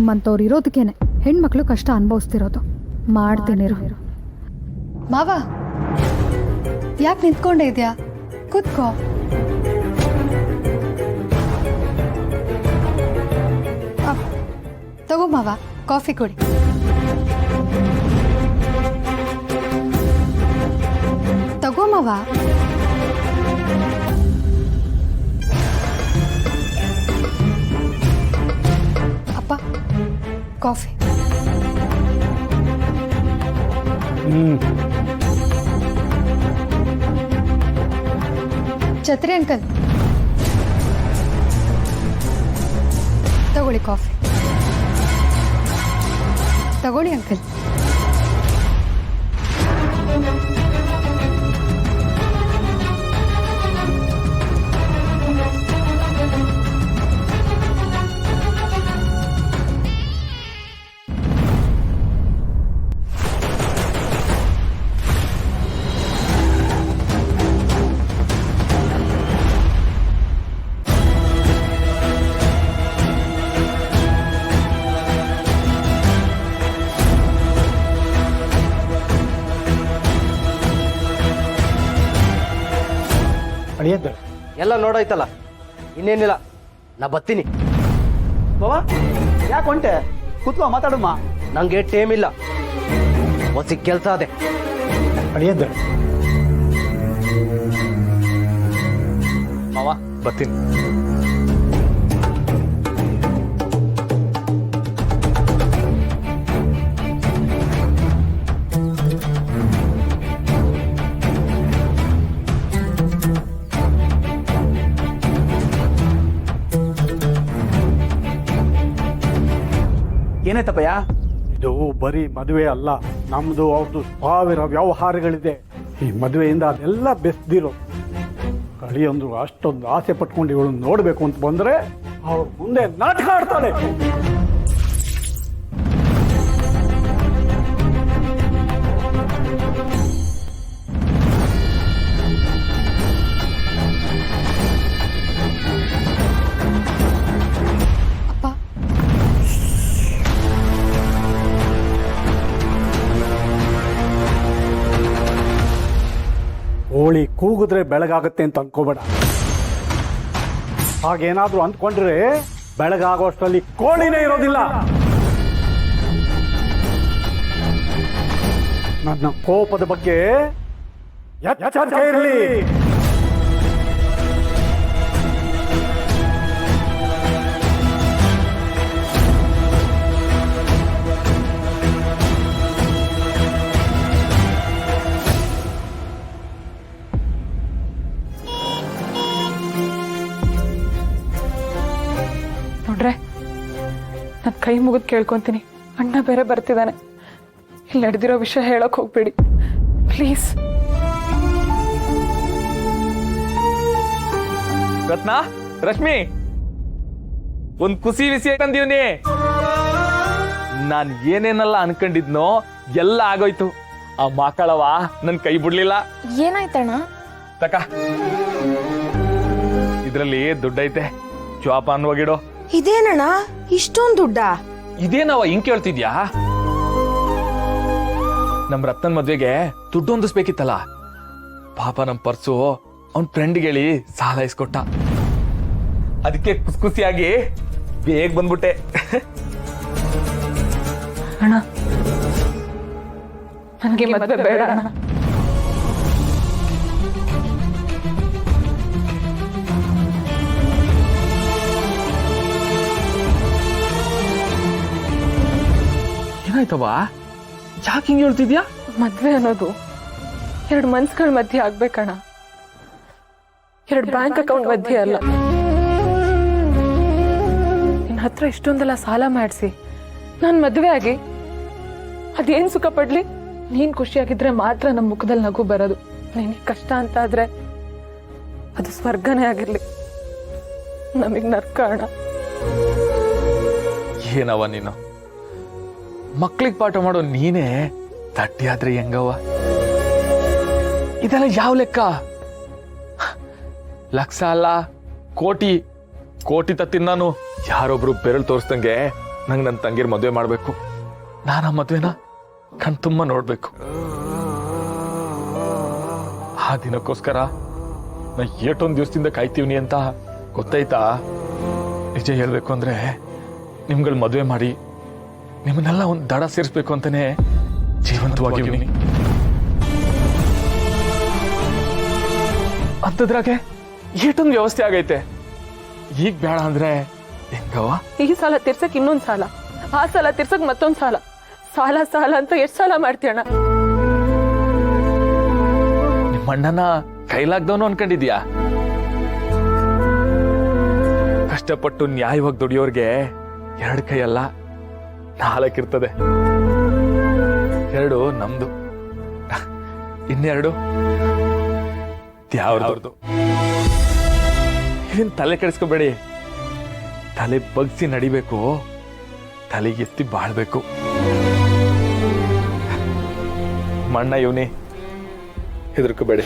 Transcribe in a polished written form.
ನಿಮ್ಮಂಥವ್ರು ಇರೋದಕ್ಕೇನೆ ಹೆಣ್ಮಕ್ಳು ಕಷ್ಟ ಅನುಭವಿಸ್ತಿರೋದು. ಮಾಡ್ತೀನಿ. ಮಾವ ಯಾಕೆ ನಿಂತ್ಕೊಂಡೇ ಇದೆಯಾ? ಕೂತ್ಕೋ. ತಗೋ ಮಾವ, ಕಾಫಿ ಕೊಡಿ. ತಗೋ ಮಾವ. ಅಪ್ಪ ಕಾಫಿ. ಛತ್ರಿ ಅಂಕಲ್ ತಗೊಳ್ಳಿ ಕಾಫಿ. ತಗೊಳ್ಳಿ ಅಂಕಲ್. ಎಲ್ಲ ನೋಡೋಯ್ತಲ್ಲ, ಇನ್ನೇನಿಲ್ಲ, ನಾ ಬರ್ತೀನಿ. ಬಾವಾ ಯಾಕೆ ಹೊಂಟೆ? ಕೂತ್ಕೋ, ಮಾತಾಡಮ್ಮ. ನಂಗೆ ಟೈಮ್ ಇಲ್ಲ, ಹೊಸ ಕೆಲಸ ಅದೇ. ಅಡಿಯದ್ದು ಮಾವ ಬರ್ತೀನಿ. ಏನಾಯ್ತಪ್ಪಯ್ಯ? ಇದು ಬರೀ ಮದುವೆ ಅಲ್ಲ, ನಮ್ದು ಅವ್ರದ್ದು ಸಾವಿರ ವ್ಯವಹಾರಗಳಿದೆ. ಈ ಮದುವೆಯಿಂದ ಅದೆಲ್ಲ ಬೆಸ್ದಿರೋ ಕಳಿಯೊಂದು ಅಷ್ಟೊಂದು ಆಸೆ ಪಟ್ಕೊಂಡು ಇವಳು ನೋಡ್ಬೇಕು ಅಂತ ಬಂದ್ರೆ ಅವ್ರ ಮುಂದೆ ನಾಟಕ ಆಡ್ತಾಳೆ. ಕೋಳಿ ಕೂಗಿದ್ರೆ ಬೆಳಗಾಗುತ್ತೆ ಅಂತ ಅನ್ಕೋಬೇಡ. ಹಾಗೇನಾದ್ರೂ ಅಂದ್ಕೊಂಡ್ರೆ ಬೆಳಗಾಗೋಷ್ಟರಲ್ಲಿ ಕೋಳಿನೇ ಇರೋದಿಲ್ಲ. ನನ್ನ ಕೋಪದ ಬಗ್ಗೆ ಎಚ್ಚರಿಕೆ ಇರಲಿ. ನೋಡ್ರೆ, ನಾನು ಕೈ ಮುಗಿದು ಕೇಳ್ಕೊಂತೀನಿ, ಅಣ್ಣ ಬೇರೆ ಬರ್ತಿದ್ದಾನೆ. ಇಲ್ಲಿ ನಡೆದಿರೋ ವಿಷಯ ಹೇಳಕ್ ಹೋಗ್ಬೇಡಿ ಪ್ಲೀಸ್. ರತ್ನ, ರಶ್ಮಿ, ಒಂದ್ ಖುಷಿ ವಿಷಯ ತಂದೀವ್ನಿ. ನಾನ್ ಏನೇನೆಲ್ಲ ಅನ್ಕೊಂಡಿದ್ನೋ ಎಲ್ಲ ಆಗೋಯ್ತು. ಆ ಮಕ್ಕಳವ ನನ್ ಕೈ ಬಿಡ್ಲಿಲ್ಲ. ಏನಾಯ್ತಣ್ಣ? ತಕ, ಇದ್ರಲ್ಲಿ ದುಡ್ಡೈತೆ, ಜೋಪಾನ್ ಹೋಗಿಡೋ. ಇದೇನಣ್ಣ ಇಷ್ಟೊಂದು ದುಡ್ಡ? ಇದೇನವ ಹಿಂಗ್ ಕೇಳ್ತಿದ್ಯಾ? ನಮ್ ರತ್ನನ್ ಮದ್ವೆಗೆ ದುಡ್ಡು ಹೊಂದಿಸ್ಬೇಕಿತ್ತಲ್ಲ, ಪಾಪ ನಮ್ ಪರ್ಸು ಅವನ್ ಫ್ರೆಂಡ್ಗೆ ಹೇಳಿ ಸಾಲ ಇಸ್ಕೊಟ್ಟ. ಅದಕ್ಕೆ ಖುಷಿ ಖುಷಿಯಾಗಿ ಬೇಗ ಬಂದ್ಬಿಟ್ಟೆ. ಅಣ್ಣ, ನನಗೆ ಮದ್ವೆ ಬೇಡ ಅಣ್ಣ. ಏನಾಯ್ತವಾ? ಯಾಕೆ ಹಿಂಗೆ ಹೇಳ್ತಿದ್ಯಾ? ಮದ್ವೆ ಅನ್ನೋದು ಎರಡು ಮನ್ಸುಗಳ ಮಧ್ಯೆ ಆಗ್ಬೇಕಣ್ಣ, ಎರಡು ಬ್ಯಾಂಕ್ ಅಕೌಂಟ್ ಮಧ್ಯೆ ಅಲ್ಲ. ನಿನ್ನ ಹತ್ರ ಇಷ್ಟೊಂದೆಲ್ಲ ಸಾಲ ಮಾಡಿಸಿ ನಾನು ಮದ್ವೆ ಆಗಿ ಅದೇನ್ ಸುಖ ಪಡ್ಲಿ? ನೀನ್ ಖುಷಿಯಾಗಿದ್ರೆ ಮಾತ್ರ ನಮ್ಮ ಮುಖದಲ್ಲಿ ನಗು ಬರೋದು. ನಿನಗೆ ಕಷ್ಟ ಅಂತ ಆದ್ರೆ ಅದು ಸ್ವರ್ಗನೇ ಆಗಿರ್ಲಿ, ನಮಗ್ ನರ್ಕ ಅಣ್ಣ. ಏನವ ನೀನು? ಮಕ್ಳಿಗೆ ಪಾಠ ಮಾಡೋ ನೀನೇ ತಟ್ಟಿ ಆದ್ರೆ ಹೆಂಗವ? ಇದೆಲ್ಲ ಯಾವ ಲೆಕ್ಕ? ಲಕ್ಷ ಅಲ್ಲ, ಕೋಟಿ ಕೋಟಿ ತತ್ತೀನಿ ನಾನು. ಯಾರೊಬ್ರು ಬೆರಳು ತೋರಿಸ್ದಂಗೆ ನಂಗೆ ನನ್ನ ತಂಗಿರ್ ಮದುವೆ ಮಾಡಬೇಕು. ನಾನು ಆ ಮದುವೆನ ಕಣ್ ತುಂಬ ನೋಡ್ಬೇಕು. ಆ ದಿನಕ್ಕೋಸ್ಕರ ನಾ ಏಟೊಂದು ದಿವಸದಿಂದ ಕಾಯ್ತೀವ್ನಿ ಅಂತ ಗೊತ್ತಾಯ್ತಾ? ನಿಜ ಹೇಳ್ಬೇಕು ಅಂದ್ರೆ ನಿಮ್ಗಳ ಮದುವೆ ಮಾಡಿ ನಿಮ್ಮನ್ನೆಲ್ಲ ಒಂದು ದಡ ಸೇರಿಸ್ಬೇಕು ಅಂತಾನೆ ಜೀವಂತವಾಗಿವ್ನಿ. ಅಂತದ್ರಾಗೆ ಏಟೊಂದು ವ್ಯವಸ್ಥೆ ಆಗೈತೆ. ಈಗ ಬೇಡ ಅಂದ್ರೆ ಹೆಂಗವ? ಈ ಸಾಲ ತೀರ್ಸಕ್ ಇನ್ನೊಂದ್ ಸಾಲ, ಆ ಸಾಲ ತೀರ್ಸಕ್ ಮತ್ತೊಂದ್ ಸಾಲ, ಸಾಲ ಸಾಲ ಅಂತ ಎಷ್ಟ್ ಸಾಲ ಮಾಡ್ತೀಯಣ್ಣ? ನಿಮ್ಮ ಅಣ್ಣನ ಕೈಲಾಗ್ದವನು ಅನ್ಕೊಂಡಿದ್ಯಾ? ಕಷ್ಟಪಟ್ಟು ನ್ಯಾಯವಾಗಿ ದುಡಿಯೋರ್ಗೆ 2 ಕೈ ಅಲ್ಲ 4 ಇರ್ತದೆ. 2 ನಮ್ದು, ಇನ್ನೆರಡು ಯಾವ್ದು. ಇದನ್ ತಲೆ ಕೆಡಿಸ್ಕೋಬೇಡಿ. ತಲೆ ಬಗ್ಸಿ ನಡಿಬೇಕು, ತಲೆಗೆತ್ತಿ ಬಾಳ್ಬೇಕು. ಮಣ್ಣ ಇವನಿ ಹೆದರ್ಕೋಬೇಡಿ.